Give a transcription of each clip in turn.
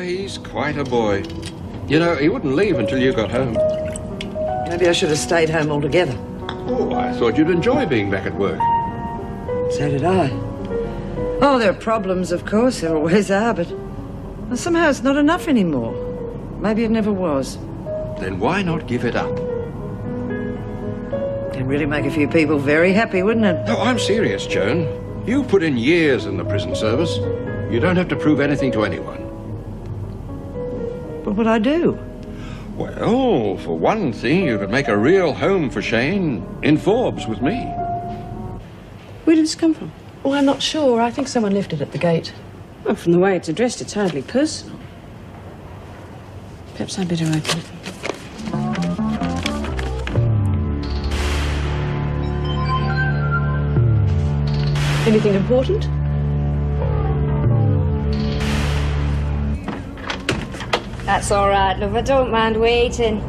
he's quite a boy. You know, he wouldn't leave until you got home. Maybe I should have stayed home altogether. Oh, I thought you'd enjoy being back at work. So did I. Oh, there are problems, of course. There always are, but well, somehow it's not enough anymore. Maybe it never was. Then why not give it up? It'd really make a few people very happy, wouldn't it? No, I'm serious, Joan. You've put in years in the prison service. You don't have to prove anything to anyone. What would I do? Well, for one thing, you could make a real home for Shane in Forbes with me. Where did this come from? Well, I'm not sure. I think someone left it at the gate. Well, from the way it's addressed, it's hardly personal. Perhaps I'd better open it. Anything important? That's all right, love. I don't mind waiting.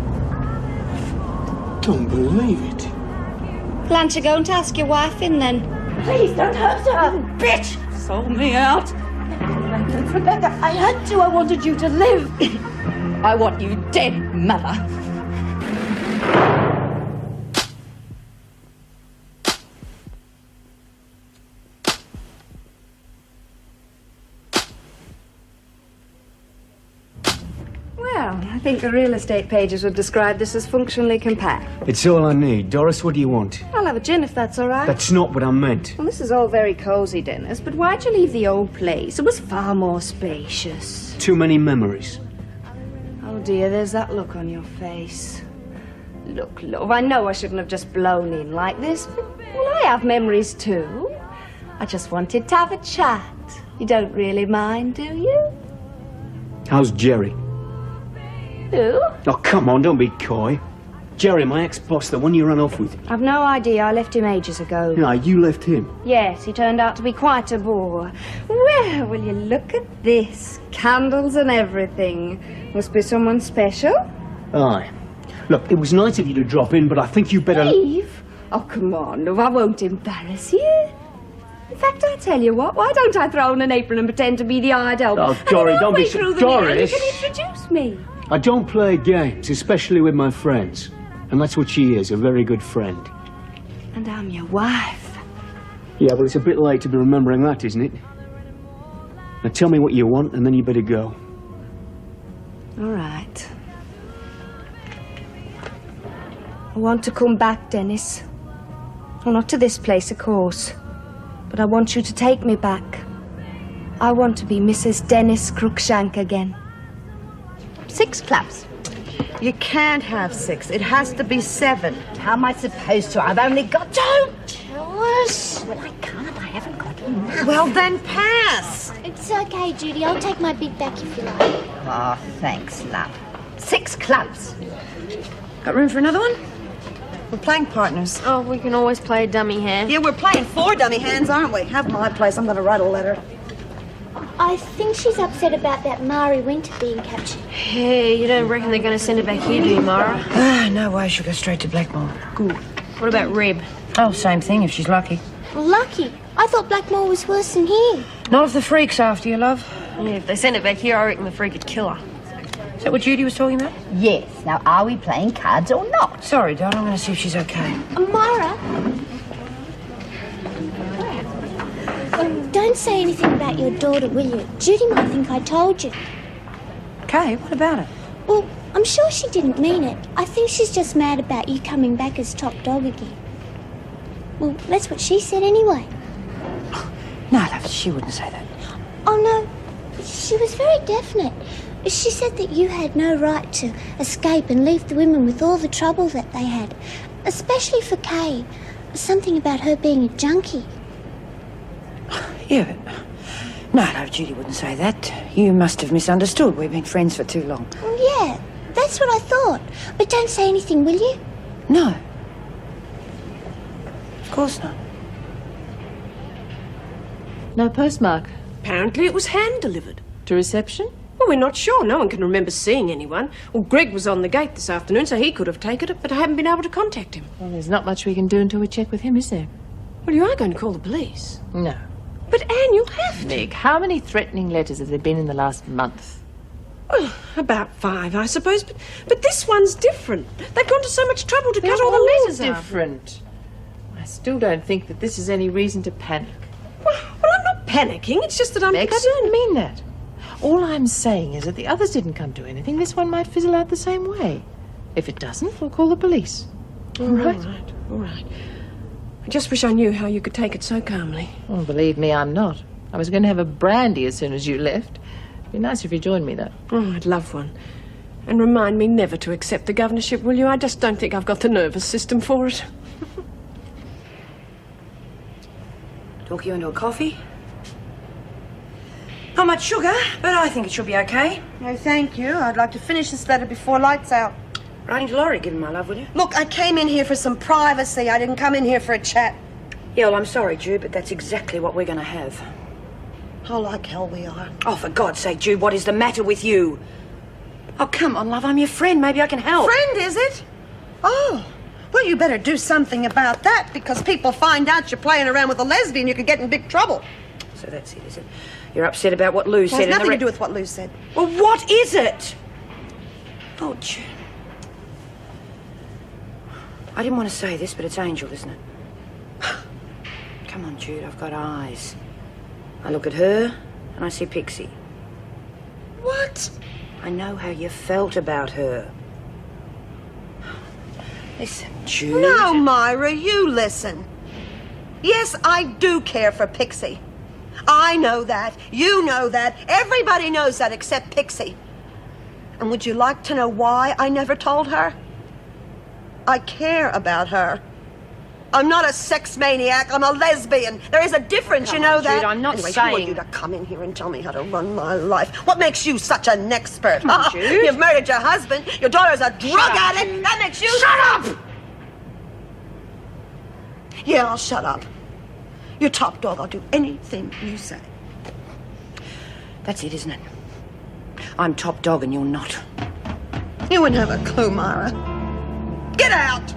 Don't believe it. Plan to go and ask your wife in, then. Please don't hurt her, bitch! Sold me out. Rebecca, I had to. I wanted you to live. I want you dead, mother. Well, I think the real estate pages would describe this as functionally compact. It's all I need. Doris, what do you want? I'll have a gin if that's all right. That's not what I meant. Well, this is all very cosy, Dennis, but why'd you leave the old place? It was far more spacious. Too many memories. Oh, dear, there's that look on your face. Look, love, I know I shouldn't have just blown in like this, but, well, I have memories too. I just wanted to have a chat. You don't really mind, do you? How's Jerry? Who? Oh, come on, don't be coy. Jerry, my ex-boss, the one you ran off with. I've no idea. I left him ages ago. No, you left him. Yes, he turned out to be quite a bore. Well, will you look at this? Candles and everything. Must be someone special. Aye. Look, it was nice of you to drop in, but I think you better... Eve? Oh, come on, love. I won't embarrass you. In fact, I'll tell you what. Why don't I throw on an apron and pretend to be the hired help? Oh, Dory, don't be so... Doris! You can introduce me. I don't play games, especially with my friends. And that's what she is, a very good friend. And I'm your wife. Yeah, but it's a bit late to be remembering that, isn't it? Now tell me what you want, and then you better go. All right. I want to come back, Dennis. Well, not to this place, of course. But I want you to take me back. I want to be Mrs. Dennis Cruikshank again. 6 claps. You can't have 6. It has to be 7. How am I supposed to? I've only got... Don't tell us. Well, I can't. I haven't got enough. Well, then pass. It's okay, Judy. I'll take my bid back if you like. Oh, thanks, love. 6 claps. Got room for another one? We're playing partners. Oh, we can always play dummy hand. Yeah, we're playing 4 dummy hands, aren't we? Have my place. I'm going to write a letter. I think she's upset about that Mari Winter being captured. Hey, you don't reckon they're going to send her back here, do you, Mara? No way. She'll go straight to Blackmore. Good. What about Reb? Oh, same thing if she's lucky. Well, lucky. I thought Blackmore was worse than here. Not if the freak's after you, love. Yeah, if they send her back here, I reckon the freak would kill her. Is that what Judy was talking about? Yes. Now, are we playing cards or not? Sorry, darling. I'm going to see if she's okay. Mara? Don't say anything about your daughter, will you? Judy might think I told you. Okay, what about it? Well, I'm sure she didn't mean it. I think she's just mad about you coming back as top dog again. Well, that's what she said anyway. No, love, she wouldn't say that. Oh, no. She was very definite. She said that you had no right to escape and leave the women with all the trouble that they had. Especially for Kay. Something about her being a junkie. Yeah, but... No, Judy wouldn't say that. You must have misunderstood. We've been friends for too long. Well, yeah, that's what I thought. But don't say anything, will you? No. Of course not. No postmark. Apparently it was hand-delivered. To reception? Well, we're not sure. No one can remember seeing anyone. Well, Greg was on the gate this afternoon, so he could have taken it, but I haven't been able to contact him. Well, there's not much we can do until we check with him, is there? Well, you are going to call the police. No. But, Anne, you'll have to. Nick, how many threatening letters have there been in the last month? Well, about 5, I suppose, but this one's different. They've gone to so much trouble to cut all the letters out. different. I still don't think that this is any reason to panic. Well, I'm not panicking. It's just that I'm Meg, I concerned. didn't mean that. All I'm saying is that the others didn't come to anything. This one might fizzle out the same way. If it doesn't, we'll call the police. All right. All right. I just wish I knew how you could take it so calmly. Oh, believe me, I'm not. I was going to have a brandy as soon as you left. It'd be nice if you joined me, though. Oh, I'd love one. And remind me never to accept the governorship, will you? I just don't think I've got the nervous system for it. Talk you into a coffee? Not much sugar, but I think it should be okay. No, thank you. I'd like to finish this letter before lights out. Writing to Laurie, give him my love, will you? Look, I came in here for some privacy. I didn't come in here for a chat. Yeah, well, I'm sorry, Jude, but that's exactly what we're going to have. Oh, like hell we are. Oh, for God's sake, Jude, what is the matter with you? Oh, come on, love, I'm your friend. Maybe I can help. Friend, is it? Oh, well, you better do something about that, because people find out you're playing around with a lesbian, you could get in big trouble. So that's it, is it? You're upset about what Lou It said has in the nothing to do with what Lou said. Well, what is it? Oh, Jude. I didn't want to say this, but it's Angel, isn't it? Come on, Jude, I've got eyes. I look at her, and I see Pixie. What? I know how you felt about her. Listen, Jude. No, Myra, you listen. Yes, I do care for Pixie. I know that. You know that. Everybody knows that except Pixie. And would you like to know why I never told her? I care about her. I'm not a sex maniac. I'm a lesbian. There is a difference, you know that? Jude, I'm not anyway, saying... who are you to come in here and tell me how to run my life? What makes you such an expert? Come on, Jude. You've murdered your husband. Your daughter's a drug addict. That makes you... Shut up! Yeah, I'll shut up. You're top dog. I'll do anything you say. That's it, isn't it? I'm top dog and you're not. You wouldn't have a clue, Myra. Get out!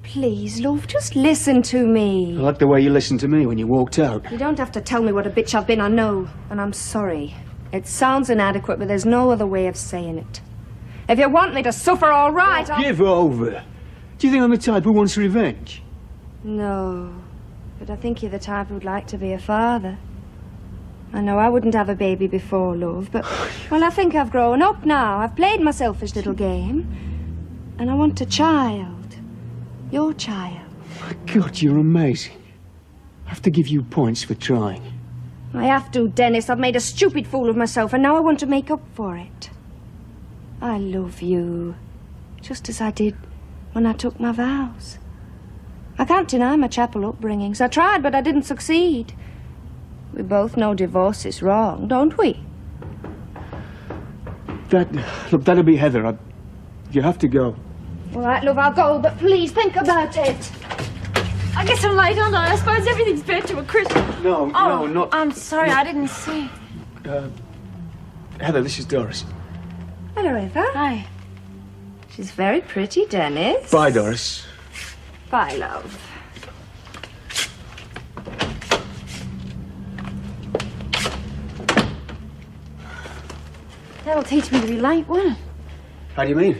Please, love, just listen to me. I like the way you listened to me when you walked out. You don't have to tell me what a bitch I've been, I know. And I'm sorry. It sounds inadequate, but there's no other way of saying it. If you want me to suffer, all right, I'll... Give over. Do you think I'm the type who wants revenge? No, but I think you're the type who'd like to be a father. I know I wouldn't have a baby before, love, but... Well, I think I've grown up now. I've played my selfish little game. And I want a child. Your child. My God, you're amazing. I have to give you points for trying. I have to, Dennis. I've made a stupid fool of myself, and now I want to make up for it. I love you, just as I did when I took my vows. I can't deny my chapel upbringings. I tried, but I didn't succeed. We both know divorce is wrong, don't we? Look, that'll be Heather. You have to go. All right, love, I'll go, but please think about it. I guess I'm late, aren't I? I suppose everything's burned to a crisp. No, no, not... I'm sorry, I didn't see. Heather, this is Doris. Hello, Eva. Hi. She's very pretty, Dennis. Bye, Doris. Bye, love. That'll teach me to be late, won't it? How do you mean?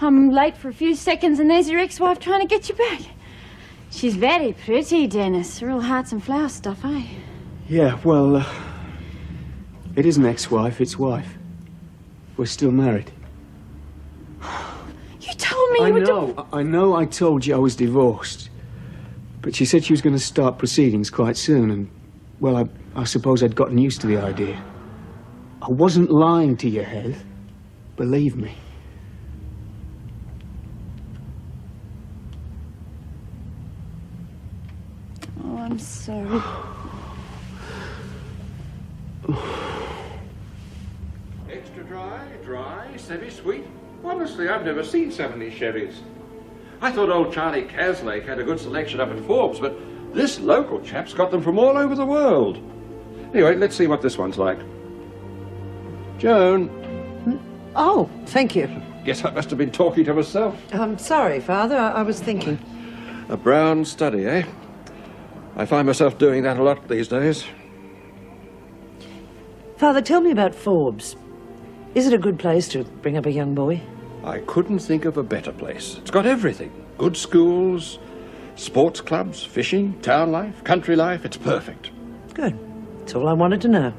I'm late for a few seconds and there's your ex-wife trying to get you back. She's very pretty, Dennis. Real hearts and flower stuff, eh? Yeah, well, it isn't ex-wife, it's wife. We're still married. You told me you were... I know I told you I was divorced. But she said she was going to start proceedings quite soon, and, well, I suppose I'd gotten used to the idea. I wasn't lying to you, Heath. Believe me. Oh, I'm sorry. Extra dry, semi-sweet. Honestly, I've never seen so many sherries. I thought old Charlie Caslake had a good selection up at Forbes, but this local chap's got them from all over the world. Anyway, let's see what this one's like. Joan. Oh, thank you. Guess I must have been talking to myself. I'm sorry, Father. I was thinking. A brown study, eh? I find myself doing that a lot these days. Father, tell me about Forbes. Is it a good place to bring up a young boy? I couldn't think of a better place. It's got everything. Good schools, sports clubs, fishing, town life, country life. It's perfect. Good. That's all I wanted to know.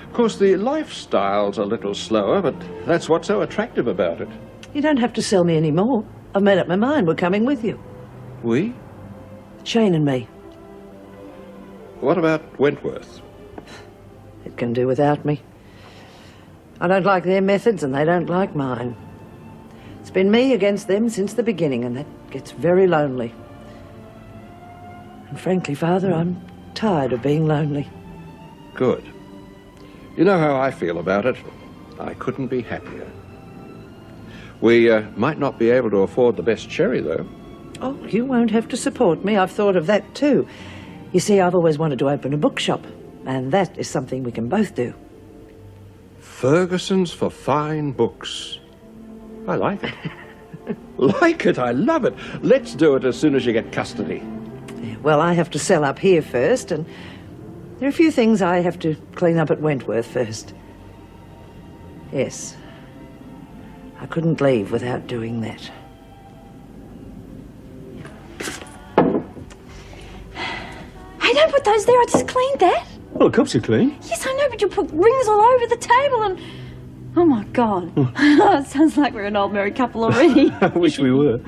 Of course, the lifestyle's a little slower, but that's what's so attractive about it. You don't have to sell me any more. I've made up my mind. We're coming with you. We? Shane and me. What about Wentworth? It can do without me. I don't like their methods and they don't like mine. It's been me against them since the beginning, and that gets very lonely. And frankly, Father, I'm tired of being lonely. Good. You know how I feel about it. I couldn't be happier. We might not be able to afford the best sherry, though. Oh, you won't have to support me. I've thought of that too. You see, I've always wanted to open a bookshop, and that is something we can both do. Ferguson's for fine books. I like it. Like it, I love it. Let's do it as soon as you get custody. Well, I have to sell up here first, and there are a few things I have to clean up at Wentworth first. Yes. I couldn't leave without doing that. Hey, don't put those there. I just cleaned that. Well, the cups are clean. Yes, I know, but you put rings all over the table and... Oh, my God. It sounds like we're an old married couple already. I wish we were.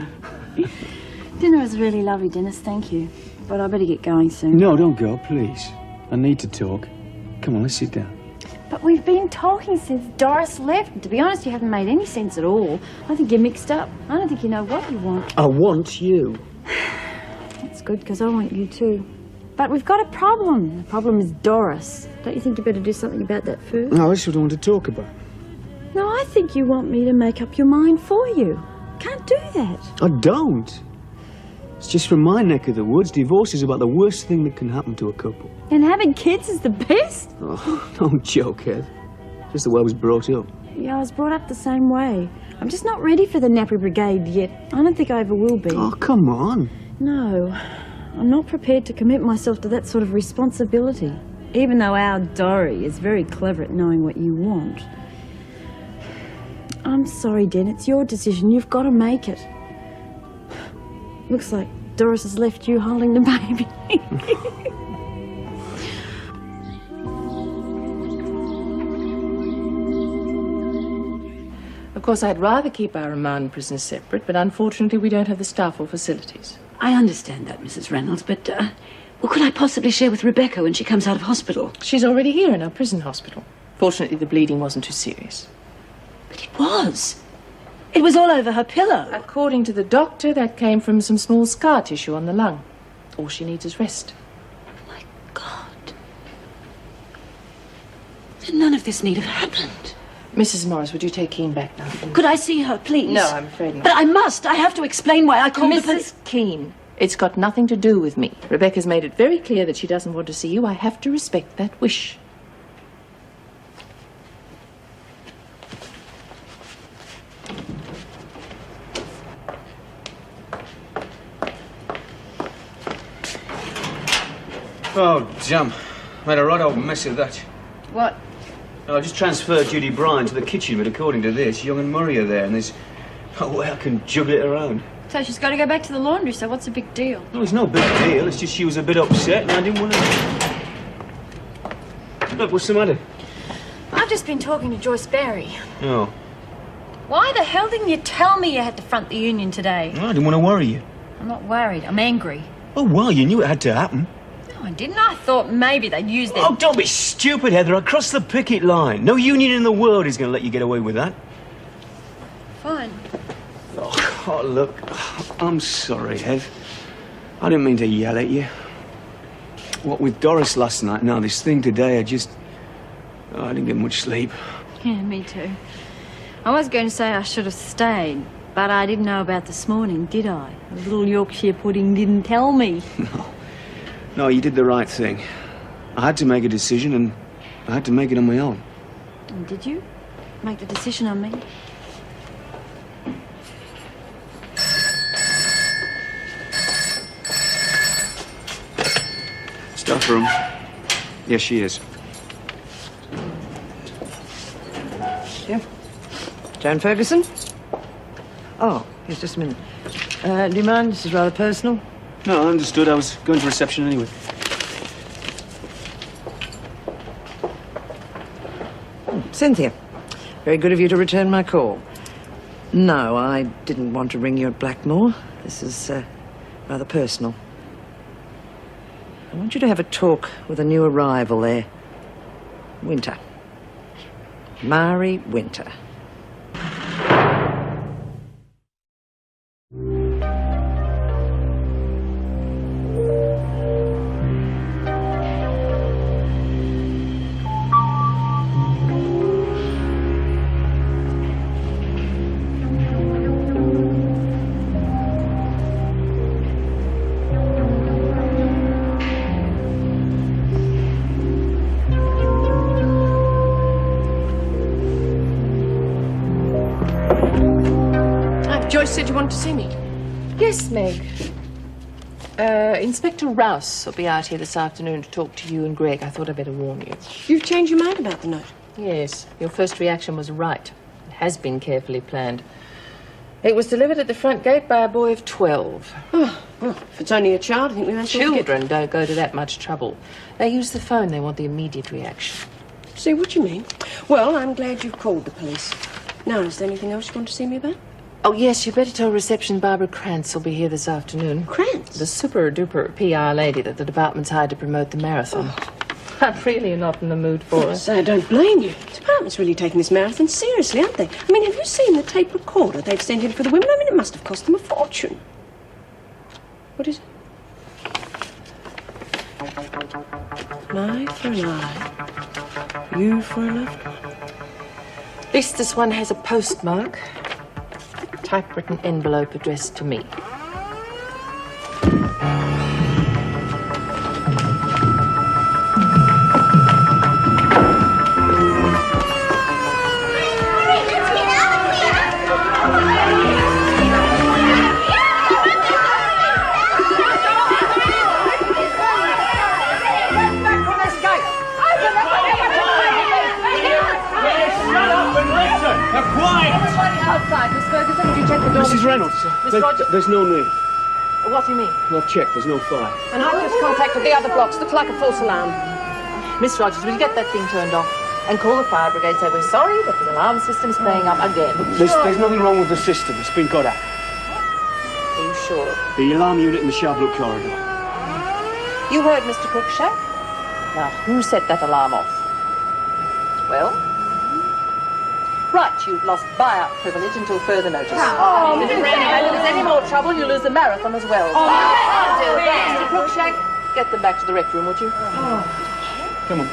Dinner was really lovely, Dennis. Thank you. But I better get going soon. No, don't go, please. I need to talk. Come on, let's sit down. But we've been talking since Doris left. And to be honest, you haven't made any sense at all. I think you're mixed up. I don't think you know what you want. I want you. That's good, because I want you too. But we've got a problem. The problem is Doris. Don't you think you better do something about that first? No, that's what I want to talk about. No, I think you want me to make up your mind for you. Can't do that. I don't. It's just from my neck of the woods, divorce is about the worst thing that can happen to a couple. And having kids is the best. Oh, don't joke, Ed. Just the way I was brought up. Yeah, I was brought up the same way. I'm just not ready for the nappy brigade yet. I don't think I ever will be. Oh, come on. No, I'm not prepared to commit myself to that sort of responsibility. Even though our Dory is very clever at knowing what you want. I'm sorry, Den, it's your decision. You've got to make it. Looks like Doris has left you holding the baby. Of course, I'd rather keep our remand prisoners separate, but unfortunately we don't have the staff or facilities. I understand that, Mrs. Reynolds, but well, could I possibly share with Rebecca when she comes out of hospital? She's already here in our prison hospital. Fortunately, the bleeding wasn't too serious. But it was. It was all over her pillow. According to the doctor, that came from some small scar tissue on the lung. All she needs is rest. My God. Then none of this need have happened. Mrs. Morris, would you take Keane back now? Could I see her, please? No, I'm afraid not. But I must. I have to explain why I called the police. Mrs. Keane, it's got nothing to do with me. Rebecca's made it very clear that she doesn't want to see you. I have to respect that wish. Oh, damn. Made a right old mess of that. What? I just transferred Judy Bryan to the kitchen, but according to this, Young and Murray are there, and there's no way I can juggle it around. So she's got to go back to the laundry, so what's the big deal? No, it's no big deal. It's just she was a bit upset, and I didn't want to... Look, what's the matter? I've just been talking to Joyce Barry. Oh. Why the hell didn't you tell me you had to front the union today? I didn't want to worry you. I'm not worried. I'm angry. Oh, well, you knew it had to happen. No, I didn't. I thought maybe they'd use their... Oh, don't be stupid, Heather. I crossed the picket line. No union in the world is going to let you get away with that. Fine. Oh, look. I'm sorry, Hev. I didn't mean to yell at you. What with Doris last night, now this thing today, I didn't get much sleep. Yeah, me too. I was going to say I should have stayed, but I didn't know about this morning, did I? The little Yorkshire pudding didn't tell me. No, you did the right thing. I had to make a decision, and I had to make it on my own. And did you? make the decision on me. Staff room. Yes, she is. Yeah. Joan Ferguson? Oh, yes, just a minute. Do you mind? This is rather personal. No, I understood. I was going to reception anyway. Cynthia, very good of you to return my call. No, I didn't want to ring you at Blackmore. This is rather personal. I want you to have a talk with a new arrival there. Winter. Mari Winter. Joyce said you wanted to see me. Yes, Meg. Inspector Rouse will be out here this afternoon to talk to you and Greg. I thought I'd better warn you. You've changed your mind about the note? Yes, your first reaction was right. It has been carefully planned. It was delivered at the front gate by a boy of 12. Oh, well, if it's only a child, I think we might as well get... Children don't go to that much trouble. They use the phone. They want the immediate reaction. See what you mean. Well, I'm glad you've called the police. Now, is there anything else you want to see me about? Oh, yes, you better tell reception Barbara Krantz will be here this afternoon. Krantz? The super-duper PR lady that the department's hired to promote the marathon. Oh. I'm really not in the mood for her. So I don't blame you. The department's really taking this marathon seriously, aren't they? I mean, have you seen the tape recorder they've sent in for the women? I mean, it must have cost them a fortune. What is it? An eye for an eye. You for a love. At least this one has a postmark. Typewritten envelope addressed to me. Outside, Miss Ferguson, did you check the door? Mrs. Reynolds, there's no need. What do you mean? I've checked, there's no fire. And I've just contacted the other blocks. Looks like a false alarm. Miss Rogers, will you get that thing turned off? And call the fire brigade, say we're sorry, but the alarm system's playing up again. There's nothing wrong with the system. It's been got at. Are you sure? The alarm unit in the Shablook corridor. You heard Mr. Cruikshank? Now, who set that alarm off? Well? Right, you've lost buyout privilege until further notice. Oh, Mr. And if there's any more trouble, you lose the marathon as well. Oh, I'll do that. Mr. Cruikshank, get them back to the rec room, would you? Oh. Come on.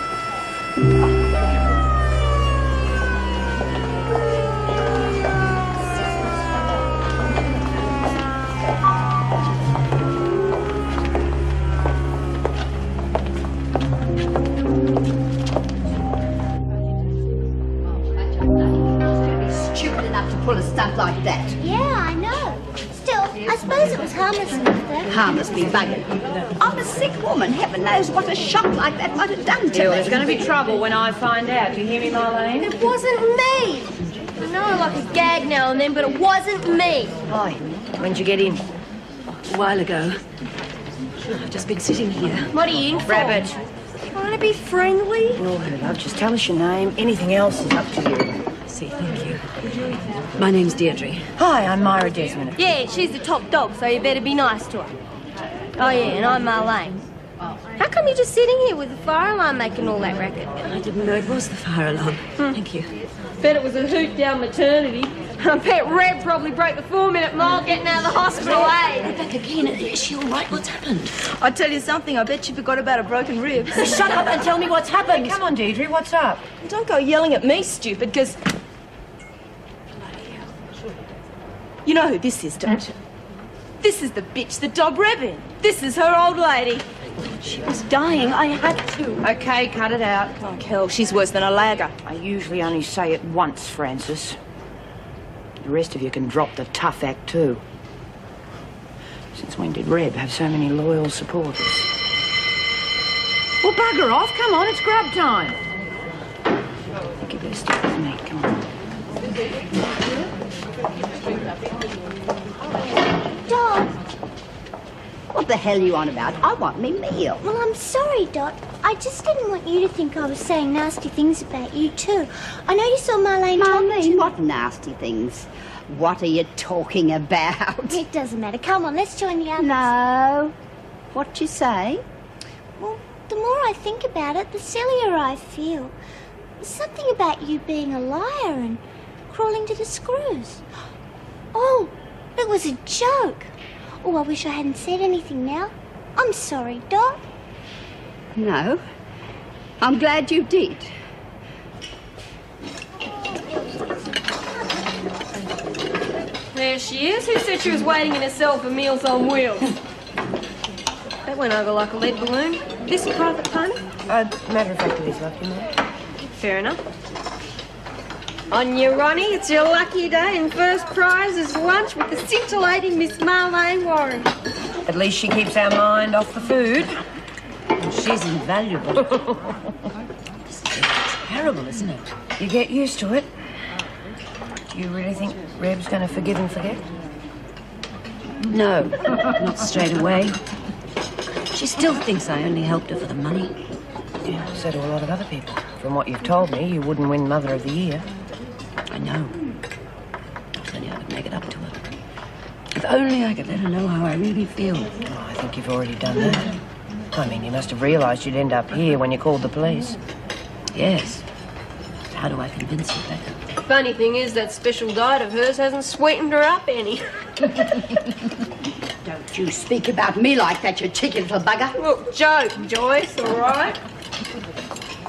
Pull a stunt like that. Yeah, I know. Still, I suppose it was harmless enough, though. Harmless be bugging. I'm a sick woman. Heaven knows what a shock like that might have done to me. There's going to be trouble when I find out. Do you hear me, Marlene? It wasn't me. I know I like a gag now and then, but it wasn't me. Hi. When'd you get in? A while ago. I've just been sitting here. What are you in for? Rabbit. Trying to be friendly? Oh, her love, just tell us your name. Anything else is up to you. See, thank you. My name's Deirdre. Hi, I'm Myra Desmond. Yeah, she's the top dog, so you better be nice to her. Oh, yeah, and I'm Marlene. How come you're just sitting here with the fire alarm making all that racket? I didn't know it was the fire alarm. Thank you. Bet it was a hoot down maternity. I bet Reb probably broke the 4-minute mile getting out of the hospital, eh? Back again. Is she all right? What's happened? I tell you something, I bet she forgot about a broken rib. Shut up and tell me what's happened. Come on, Deirdre, what's up? Don't go yelling at me, stupid, because... You know who this is, don't you? This is the bitch that dobbed Reb in. This is her old lady. She was dying. I had to. Okay, cut it out. Oh, hell, she's worse than a lagger. I usually only say it once, Francis. The rest of you can drop the tough act too. Since when did Reb have so many loyal supporters? Well, bugger off. Come on, it's grub time. I think you better stick with me. Come on. Dot. What the hell are you on about? I want me meal. Well, I'm sorry, Dot. I just didn't want you to think I was saying nasty things about you, too. I know you saw Marlene talking to me. What nasty things? What are you talking about? It doesn't matter. Come on, let's join the others. No. What you say? Well, the more I think about it, the sillier I feel. There's something about you being a liar and crawling to the screws. Oh, it was a joke. Oh, I wish I hadn't said anything now. I'm sorry, Dot. No. I'm glad you did. There she is. Who said she was waiting in a cell for Meals on Wheels? That went over like a lead balloon. This a private payment? Matter of fact, it is lucky, Mum. Fair enough. On you, Ronnie. It's your lucky day, and first prize is lunch with the scintillating Miss Marlene Warren. At least she keeps our mind off the food. And she's invaluable. It's terrible, isn't it? You get used to it. Do you really think Reb's going to forgive and forget? No, not straight away. She still thinks I only helped her for the money. Yeah, so do a lot of other people. From what you've told me, you wouldn't win Mother of the Year. I know. If only I could make it up to her. If only I could let her know how I really feel. Oh, I think you've already done that. I mean, you must have realised you'd end up here when you called the police. Yes. How do I convince Rebecca? Funny thing is, that special diet of hers hasn't sweetened her up any. Don't you speak about me like that, you cheeky little bugger. Look, joke, Joyce, all right?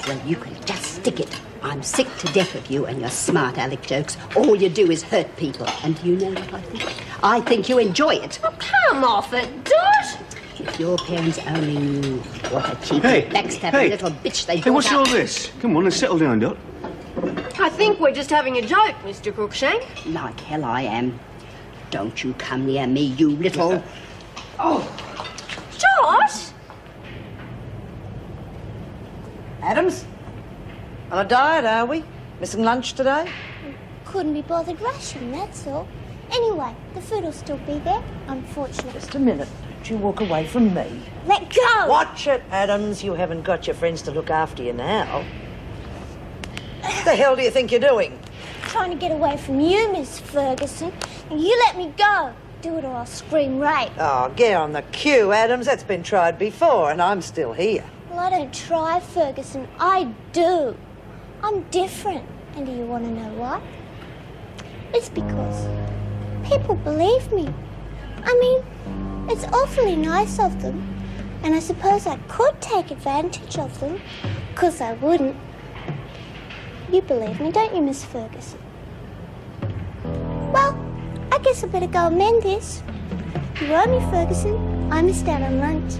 Well, you can just stick it. I'm sick to death of you and your smart aleck jokes. All you do is hurt people. And do you know what I think? I think you enjoy it. Oh, come off it, Dot! If your parents only knew what a cheeky, backstabbing little bitch they Hey, what's brought all up. this? Come on, let's settle down, Dot. I think we're just having a joke, Mr. Crookshank. Like hell I am. Don't you come near me, you little... Oh! Dot! Adams? On a diet, are we? Missing lunch today? Couldn't be bothered rushing, that's all. Anyway, the food will still be there, unfortunately. Just a minute. Don't you walk away from me. Let go! Watch it, Adams. You haven't got your friends to look after you now. What the hell do you think you're doing? Trying to get away from you, Miss Ferguson. And you let me go. Do it or I'll scream rape. Oh, get on the queue, Adams. That's been tried before, and I'm still here. Well, I don't try, Ferguson. I do. I'm different. And do you want to know why? It's because people believe me. I mean, it's awfully nice of them. And I suppose I could take advantage of them, because I wouldn't. You believe me, don't you, Miss Ferguson? Well, I guess I better go and mend this. You owe me, Ferguson. I missed out on lunch.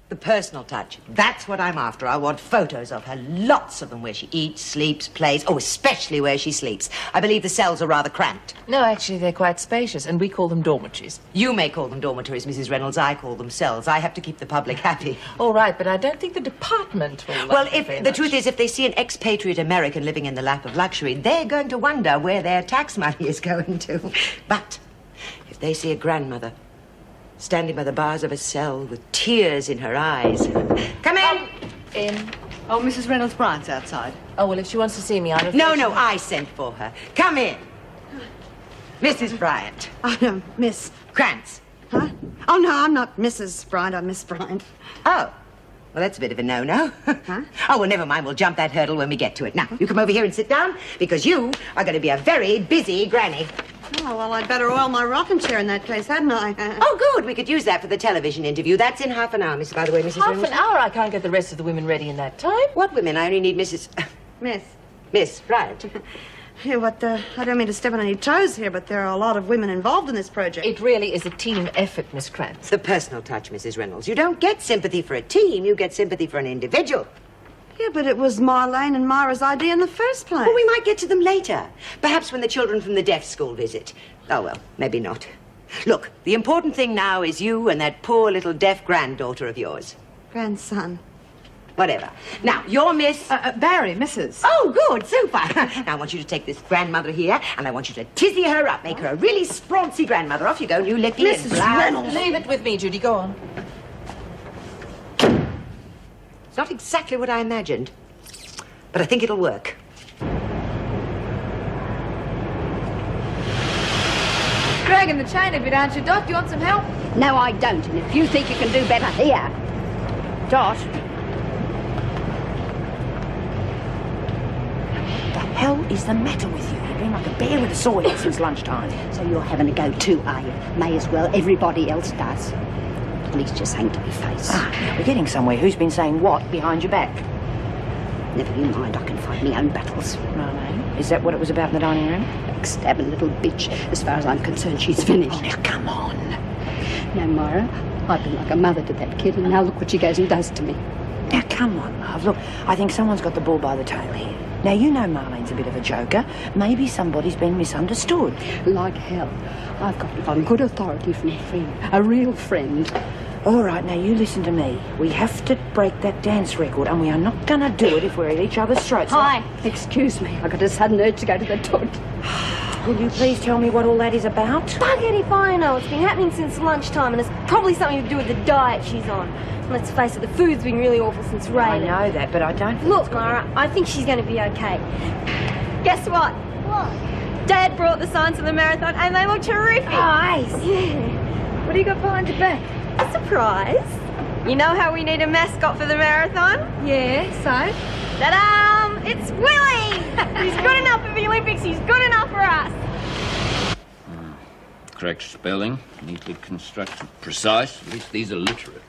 The personal touch. That's what I'm after. I want photos of her, lots of them, where she eats, sleeps, plays. Oh, especially where she sleeps. I believe the cells are rather cramped. No, actually, they're quite spacious, and we call them dormitories. You may call them dormitories, Mrs. Reynolds. I call them cells. I have to keep the public happy. All right, but I don't think the department will like Well, it if very the much. truth is, if they see an expatriate American living in the lap of luxury, they're going to wonder where their tax money is going to. But if they see a grandmother standing by the bars of a cell with tears in her eyes. Come in! In. Oh, Mrs. Reynolds Bryant's outside. Oh, well, if she wants to see me, I don't No, no, I sent for her. Come in. Mrs. Bryant. Miss... Krantz. Huh? Oh, no, I'm not Mrs. Bryant. I'm Miss Bryant. Oh. Well, that's a bit of a no-no. Huh? Oh, well, never mind. We'll jump that hurdle when we get to it. Now, you come over here and sit down, because you are going to be a very busy granny. Oh, well, I'd better oil my rocking chair in that case, hadn't I? Oh, good. We could use that for the television interview. That's in half an hour, by the way, Mrs. Half Reynolds. an hour? I can't get the rest of the women ready in that time. What women? I only need Mrs... Miss. Miss Bryant. Yeah, but I don't mean to step on any toes here, but there are a lot of women involved in this project. It really is a team effort, Miss Krantz. The personal touch, Mrs. Reynolds. You don't get sympathy for a team, you get sympathy for an individual. Yeah, but it was Marlene and Myra's idea in the first place. Well, we might get to them later. Perhaps when the children from the deaf school visit. Oh, well, maybe not. Look, the important thing now is you and that poor little deaf granddaughter of yours. Grandson. Whatever. Now, you're Miss... Barry, Mrs. Oh, good, super. Now, I want you to take this grandmother here, and I want you to tizzy her up, make her a really sproncy grandmother. Off you go, new lippy and Mrs. blouse. Reynolds. Leave it with me, Judy. Go on. It's not exactly what I imagined, but I think it'll work. Dragging the chain a bit, aren't you, Dot? Do you want some help? No, I don't. And if you think you can do better here... Dot. What the hell is the matter with you? You've been like a bear with a sore head since lunchtime. So you're having a go too, are you? May as well. Everybody else does. At least just hang to my face. Now we're getting somewhere. Who's been saying what behind your back? Never you mind, I can fight my own battles. Marlene, is that what it was about in the dining room? Backstabbing little bitch. As far as I'm concerned, she's finished. Oh, now come on. No, Myra, I've been like a mother to that kid, and now look what she goes and does to me. Now come on, love. Look, I think someone's got the bull by the tail here. Now, you know Marlene's a bit of a joker. Maybe somebody's been misunderstood. Like hell. I've got it on good authority from a friend. A real friend. All right, now you listen to me. We have to break that dance record, and we are not going to do it if we're at each other's throats. Hi. Excuse me. I got a sudden urge to go to the toilet. Will you please tell me what all that is about? Spaghetti if I know. It's been happening since lunchtime, and it's probably something to do with the diet she's on. And let's face it, the food's been really awful since I Ray. know that, but I don't... Look, Mara, I think she's going to be okay. Guess what? What? Dad brought the signs for the marathon, and they look terrific. Nice. Yeah. What do you got behind your back? A surprise. You know how we need a mascot for the marathon? Yeah, so? Ta-da! It's Willie! He's good enough for the Olympics. He's good enough for us. Correct spelling, neatly constructed, precise. At least these are literate.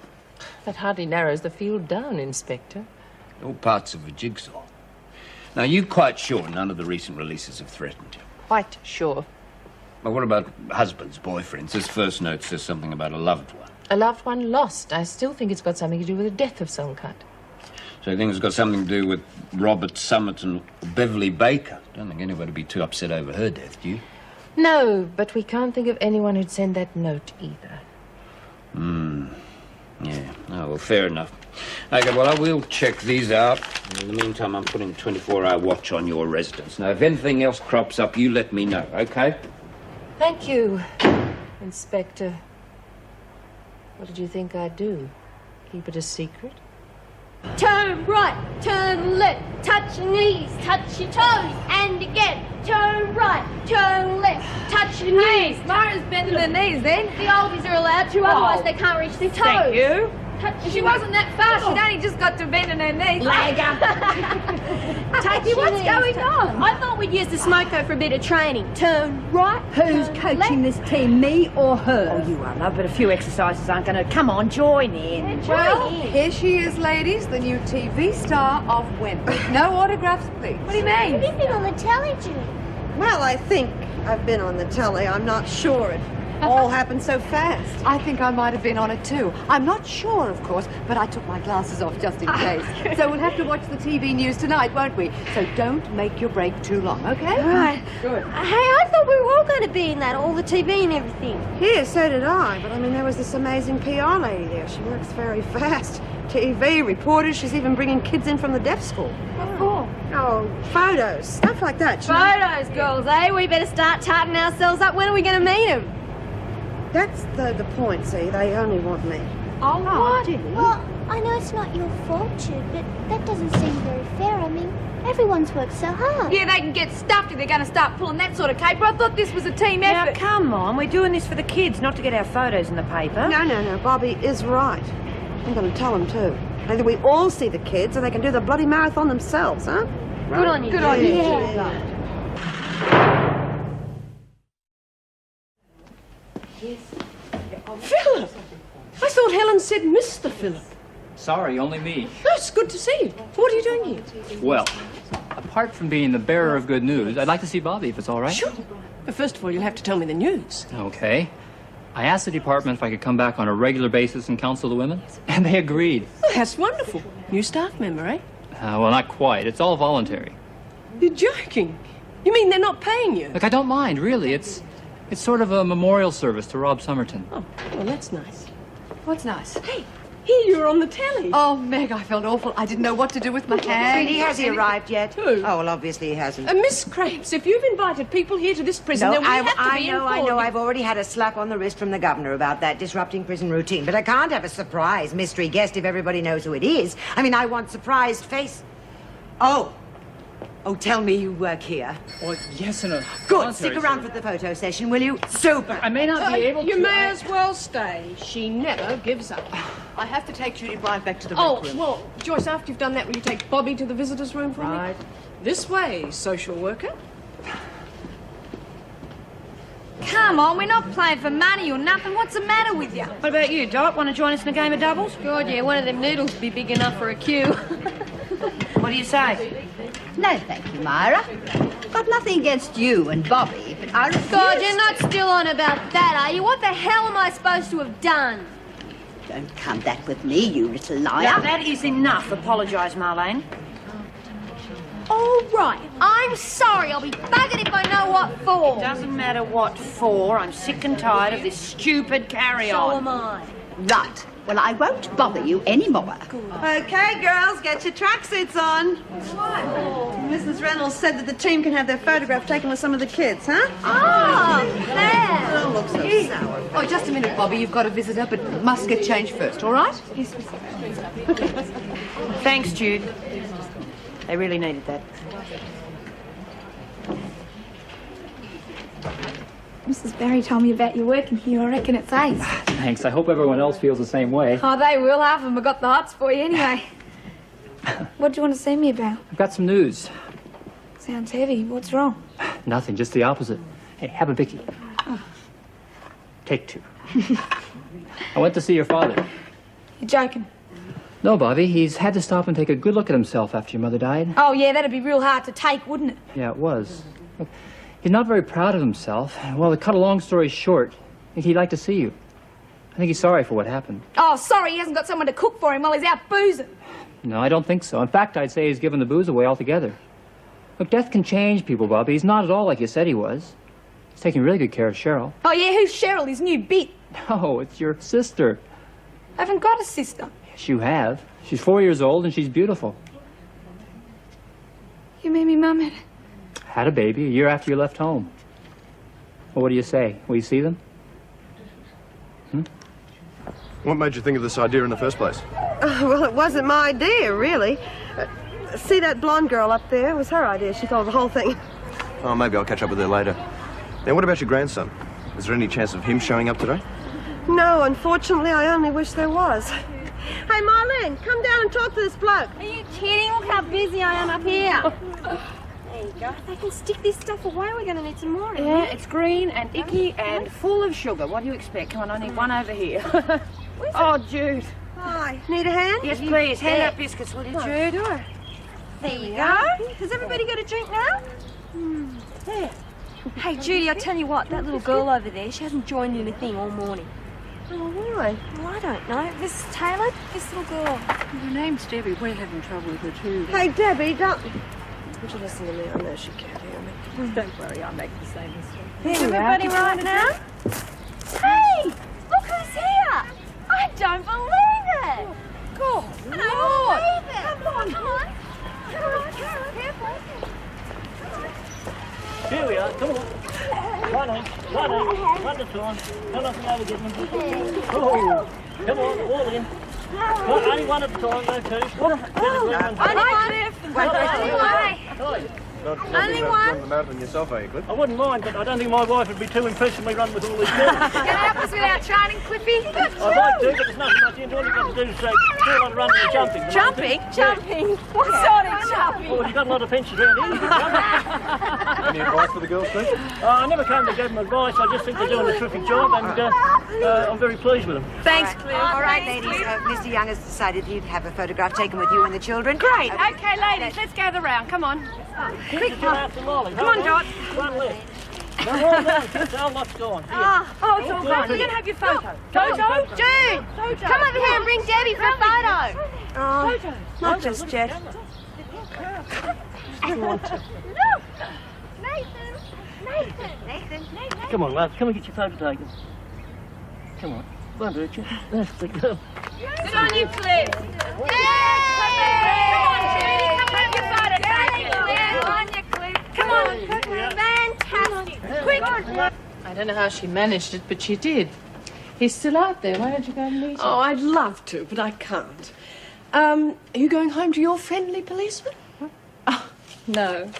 That hardly narrows the field down, Inspector. All parts of a jigsaw. Now, you quite sure none of the recent releases have threatened you? Quite sure. But what about husbands, boyfriends? This first note says something about a loved one. A loved one lost. I still think it's got something to do with a death of some kind. So you think it's got something to do with Robert Summit and Beverly Baker? Don't think anybody would be too upset over her death, do you? No, but we can't think of anyone who'd send that note either. Yeah. Oh, well, fair enough. Okay, well, I will check these out. In the meantime, I'm putting a 24-hour watch on your residence. Now, if anything else crops up, you let me know, okay? Thank you, Inspector. What did you think I'd do? Keep it a secret? Turn right, turn left, touch your knees, touch your toes, and again. Turn right, turn left, touch your knees. Mara's bending her knees then. The oldies are allowed to, otherwise they can't reach their toes. Thank you. Touch She wasn't that fast. She'd only just got to bending her knees. Touch what's going on? I thought we'd use the smoko for a bit of training. Turn right. Who's coaching this team, me or her? Oh, you are, love, but a few exercises aren't going to... Come on, join in. Well, here she is, ladies, the new TV star of Wentworth. No autographs, please. What do you mean? Have you been on the telly, Judy? Well, I think I've been on the telly. I'm not sure. It all happened so fast. I think I might have been on it too. I'm not sure, of course, but I took my glasses off just in case. So we'll have to watch the TV news tonight, won't we? So don't make your break too long, okay? Right. Good. Hey, I thought we were all going to be in that, all the TV and everything. Yeah, so did I. But I mean, there was this amazing PR lady there. She works very fast. TV, reporters. She's even bringing kids in from the deaf school. Oh, photos, stuff like that. Photos, girls, eh? We better start tarting ourselves up. When are we going to meet them? That's the point, see? They only want me. Oh, what? Well, I know it's not your fault, Jude, but that doesn't seem very fair. I mean, everyone's worked so hard. Yeah, they can get stuffed if they're going to start pulling that sort of caper. I thought this was a team effort. Now, come on. We're doing this for the kids, not to get our photos in the paper. No. Bobby is right. I'm going to tell them, too. Maybe we all see the kids and they can do the bloody marathon themselves, huh? Good on you. Good on you. Philip! I thought Helen said Mr. Philip. Sorry, only me. Oh, it's good to see you. What are you doing here? Well, a apart from being the bearer of good news, I'd like to see Bobby if it's all right. Sure. But first of all, you'll have to tell me the news. Okay. I asked the department if I could come back on a regular basis and counsel the women, and they agreed. Well, that's wonderful. New staff member, eh? Well, not quite. It's all voluntary. You're joking. You mean they're not paying you? Look, I don't mind, really. It's sort of a memorial service to Rob Somerton. Oh, well, that's nice. What's nice? Hey, here you were on the telly. Oh, Meg, I felt awful. I didn't know what to do with my hands. Sweetie, has he arrived yet? Who? Oh, well, obviously he hasn't. Miss Krantz, if you've invited people here to this prison, then we have to be informed. I know. I've already had a slap on the wrist from the governor about that, disrupting prison routine. But I can't have a surprise mystery guest if everybody knows who it is. I mean, I want surprised face. Oh, tell me you work here. Well, yes, in a Good. Stick around for the photo session, will you? Super. I may not be able to. You may as well stay. She never gives up. I have to take Judy Bryant back to the rec room. Well, Joyce, after you've done that, will you take Bobby to the visitors' room for me? This way, social worker. Come on, we're not playing for money or nothing. What's the matter with you? What about you, Dot? Want to join us in a game of doubles? God, yeah, one of them noodles would be big enough for a queue. What do you say? No, thank you, Myra. Got nothing against you and Bobby, but I refuse. God, you're not still on about that, are you? What the hell am I supposed to have done? Don't come back with me, you little liar. Now, that is enough. Apologise, Marlene. All right, I'm sorry. I'll be buggered if I know what for. It doesn't matter what for. I'm sick and tired of this stupid carry-on. So am I. Right. Well, I won't bother you anymore. Okay, girls, get your tracksuits on. Mrs. Reynolds said that the team can have their photograph taken with some of the kids, huh? Oh, there. Don't look so sour. Oh, just a minute, Bobby. You've got a visitor, but must get changed first, all right? Yes, Thanks, Jude. They really needed that. Mrs. Barry told me about you working here. I reckon it's ace. Thanks. I hope everyone else feels the same way. Oh, they will. Half of them have got the hots for you anyway. What do you want to see me about? I've got some news. Sounds heavy. What's wrong? Nothing, just the opposite. Hey, have a Vicky. Take two. I went to see your father. You're joking. No, Bobby. He's had to stop and take a good look at himself after your mother died. Oh, yeah, that'd be real hard to take, wouldn't it? Yeah, it was. Look, he's not very proud of himself. Well, to cut a long story short, I think he'd like to see you. I think he's sorry for what happened. Oh, sorry, he hasn't got someone to cook for him while he's out boozing. No, I don't think so. In fact, I'd say he's given the booze away altogether. Look, death can change people, Bobby. He's not at all like you said he was. He's taking really good care of Cheryl. Oh, yeah, who's Cheryl, his new bit? No, it's your sister. I haven't got a sister. Yes, you have. She's 4 years old and she's beautiful. You mean me mum Had a baby a year after you left home. Well, what do you say? Will you see them? What made you think of this idea in the first place? Well, it wasn't my idea, really. See that blonde girl up there? It was her idea. She thought of the whole thing. Oh, maybe I'll catch up with her later. Now, what about your grandson? Is there any chance of him showing up today? No, unfortunately, I only wish there was. Hey, Marlene, come down and talk to this bloke. Are you kidding? Look how busy I am up here. There you go. They can stick this stuff away. We're going to need some more. Yeah, it's green and icky and full of sugar. What do you expect? Come on, I need one over here. Oh, Jude. Hi. Need a hand? Yes, please. Hand out biscuits, will you, Jude? Sure. There you go. Has everybody got a drink now? There. Hey, Judy, I tell you what, that little girl over there, she hasn't joined in a thing all morning. Oh, why? Well, I don't know. This Taylor, this little girl. Her name's Debbie. We're having trouble with her, too. Hey, Debbie, don't... Would you listen to me? I know she can't hear me. Don't worry, I'll make the same mistake. Is everybody right now? Hey, look who's here. I don't believe it. God, Lord. Come on, come on. Careful. Here we are, come on. Run the time. Come up and over, get them. Oh, come on, all in. Only one at a time, no two. Only one. Not Only one? run the marathon yourself, are you, Cliff? I wouldn't mind, but I don't think my wife would be too impressed if we run with all these girls. Can you help us with our training, Cliffy? I'd like to, but there's nothing much into it. All you've got to do is say, do a lot of running and jumping. Jumping? Jumping? What sort of jumping? Well, you've got a lot of fences around here. You can jump. Any advice for the girls, Cliff? I never came to give them advice. I just think they're doing a terrific job, and I'm very pleased with them. Thanks, Cliff. All right, ladies. Mr. Young has decided he'd have a photograph taken with you and the children. Great. Okay, ladies, let's gather round. Come on. Quick, come on, Dot. One left. No, all gone, kids. Our lot's gone. Here. Oh, it's all gone. We're going to have your photo. Jojo? June! Come over here and bring Debbie for a photo. Oh, not just yet. Look! Nathan! Come on, love. Come and get your photo taken. Come on. Won't hurt you. That's the girl. Good on you, Cliff. Come on, Judy. Come have your photo taken. On you, Cliff. Come on. Fantastic. Quick. I don't know how she managed it, but she did. He's still out there. Why don't you go and meet him? Oh, I'd love to, but I can't. Are you going home to your friendly policeman? Oh, no.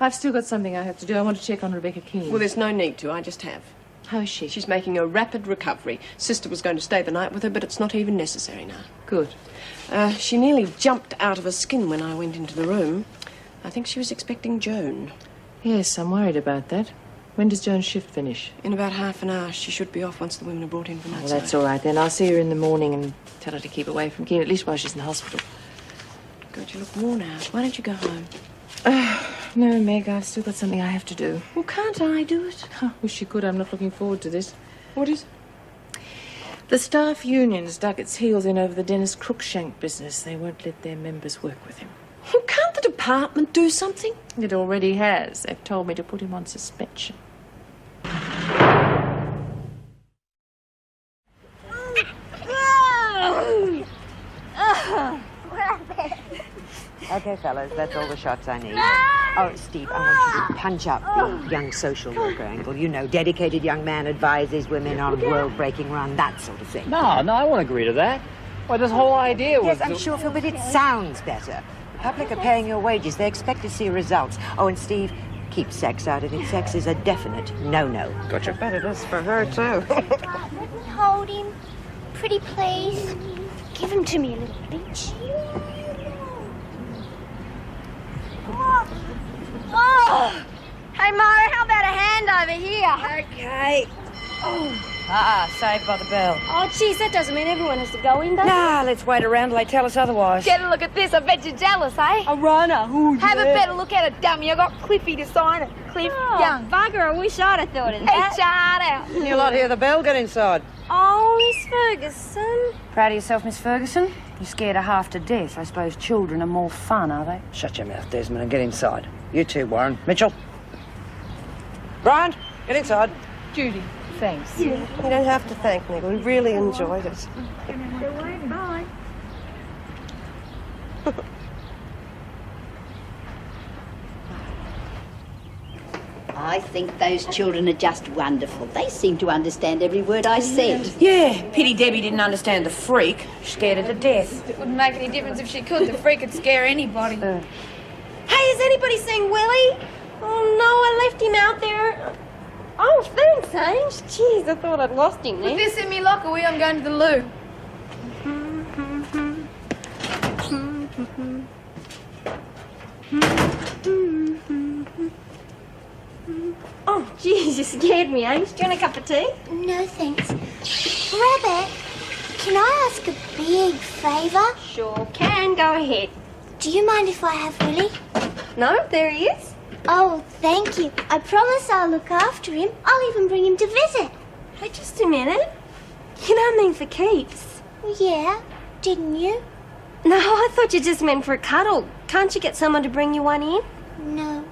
I've still got something I have to do. I want to check on Rebecca Keane. Well, there's no need to. I just have. How is she? She's making a rapid recovery. Sister was going to stay the night with her, but it's not even necessary now. Good. She nearly jumped out of her skin when I went into the room. I think she was expecting Joan. Yes, I'm worried about that. When does Joan's shift finish? In about half an hour. She should be off once the women are brought in from outside. Well, that's all right then. I'll see her in the morning and tell her to keep away from Keane, at least while she's in the hospital. God, you look worn out. Why don't you go home? No, Meg, I've still got something I have to do. Well, can't I do it? I wish you could. I'm not looking forward to this. What is it? The staff union's dug its heels in over the Dennis Cruikshank business. They won't let their members work with him. Well, can't the department do something? It already has. They've told me to put him on suspension. Okay, fellas, that's all the shots I need. Oh, Steve, I want you to punch up the young social worker angle. You know, dedicated young man advises women on world-breaking run, that sort of thing. No, I won't agree to that. Why, this whole idea was... Yes, I'm sure, Phil, but it sounds better. The public are paying your wages. They expect to see results. Oh, and Steve, keep sex out of it. Sex is a definite no-no. Gotcha. I bet it is for her, too. Hold him. Pretty please. Give him to me a little bitch. Oh! Hey, Mara, how about a hand over here? Okay. Saved by the bell. Oh, geez, that doesn't mean everyone has to go in, does it? Nah, let's wait around till they tell us otherwise. Get a look at this. I bet you're jealous, eh? A runner. Ooh, Have yeah. a better look at it, dummy. I got Cliffy to sign it. Cliff Young. Bugger, I wish I'd have thought of that. Hey, shout out. You'll not hear the bell. Get inside. Oh, Miss Ferguson. Proud of yourself, Miss Ferguson? You scared her half to death. I suppose children are more fun, are they? Shut your mouth, Desmond, and get inside. You too, Warren. Mitchell. Brian, get inside. Judy, thanks. You don't have to thank me. We really enjoyed it. Bye. I think those children are just wonderful. They seem to understand every word I said. Yeah, pity Debbie didn't understand the freak. Scared her to death. It wouldn't make any difference if she could. The freak could scare anybody. Hey, has anybody seen Willie? Oh, no, I left him out there. Oh, thanks, Ange. Jeez, I thought I'd lost him there. Put this in me locker. I'm going to the loo. Oh, jeez, you scared me, Ange. Do you want a cup of tea? No, thanks. Rabbit, can I ask a big favour? Sure can. Go ahead. Do you mind if I have Willie? No, there he is. Oh, thank you. I promise I'll look after him. I'll even bring him to visit. Hey, just a minute. You don't mean for keeps? Yeah, didn't you? No, I thought you just meant for a cuddle. Can't you get someone to bring you one in? No,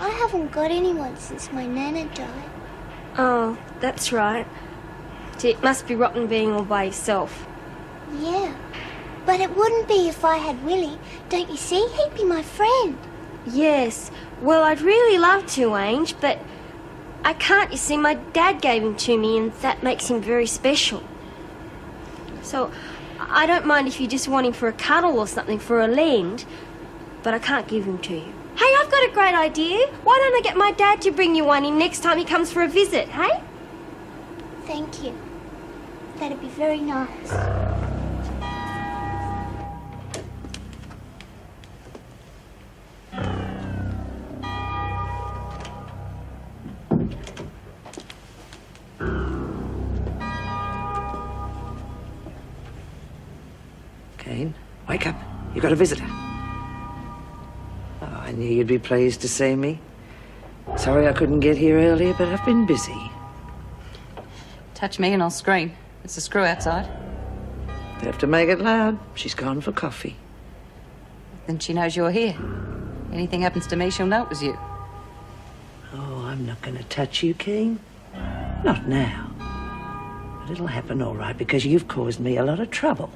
I haven't got anyone since my nana died. Oh, that's right. Gee, it must be rotten being all by yourself. Yeah, but it wouldn't be if I had Willie. Don't you see? He'd be my friend. Yes. Well, I'd really love to, Ange, but I can't. You see, my dad gave him to me, and that makes him very special. So, I don't mind if you just want him for a cuddle or something for a lend, but I can't give him to you. Hey, I've got not a great idea. Why don't I get my dad to bring you one in next time he comes for a visit, hey? Thank you. That'd be very nice. Kane, wake up. You got a visitor. Oh, I knew you'd be pleased to see me. Sorry I couldn't get here earlier, but I've been busy. Touch me and I'll scream. It's a screw outside. Have to make it loud. She's gone for coffee. Then she knows you're here. Anything happens to me, she'll know it was you. Oh, I'm not going to touch you, Kane. Not now. But it'll happen all right because you've caused me a lot of trouble.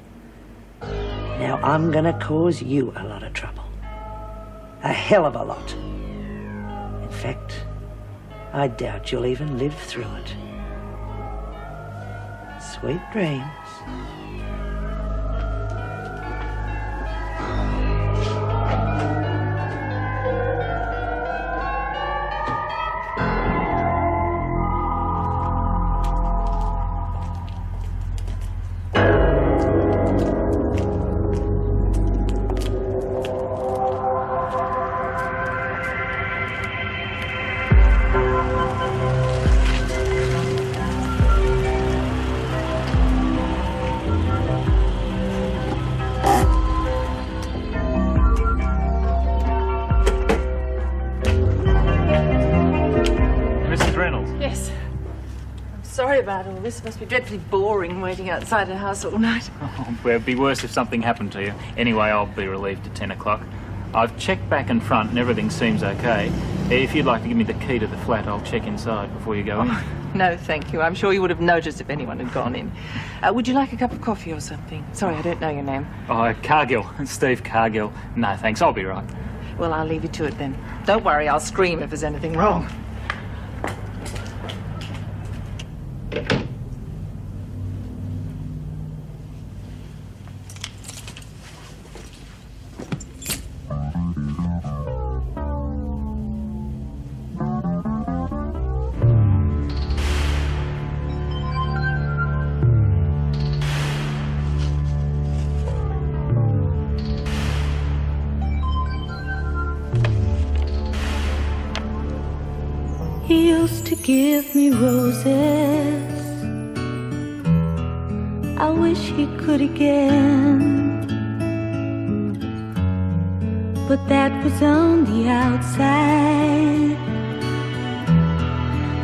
Now I'm going to cause you a lot of trouble. A hell of a lot. In fact, I doubt you'll even live through it. Sweet dreams. Yes. I'm sorry about all this. It must be dreadfully boring waiting outside a house all night. Oh, well, it'd be worse if something happened to you. Anyway, I'll be relieved at 10 o'clock. I've checked back and front and everything seems okay. If you'd like to give me the key to the flat, I'll check inside before you go in. No, thank you. I'm sure you would have noticed if anyone had gone in. Would you like a cup of coffee or something? Sorry, I don't know your name. Oh, Cargill. Steve Cargill. No, thanks. I'll be right. Well, I'll leave you to it then. Don't worry, I'll scream if there's anything wrong. He used to give me roses. I wish he could again. But that was on the outside,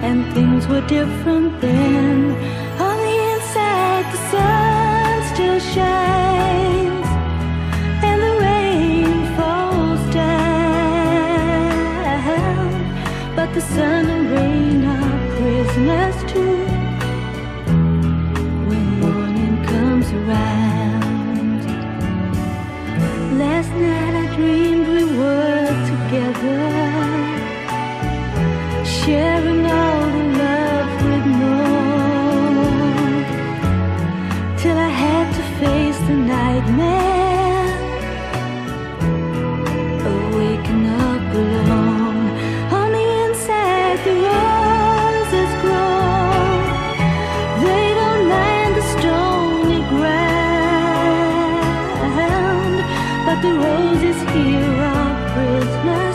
and things were different then. On the inside, the sun still shines, and the rain falls down. But the sun and rain are prisoners too when morning comes around. Last night I dreamed we were together, sharing all the love we'd known, till I had to face the nightmare of waking up alone. On the inside the roses grow, they don't mind the stony ground, but the roses here are prisoners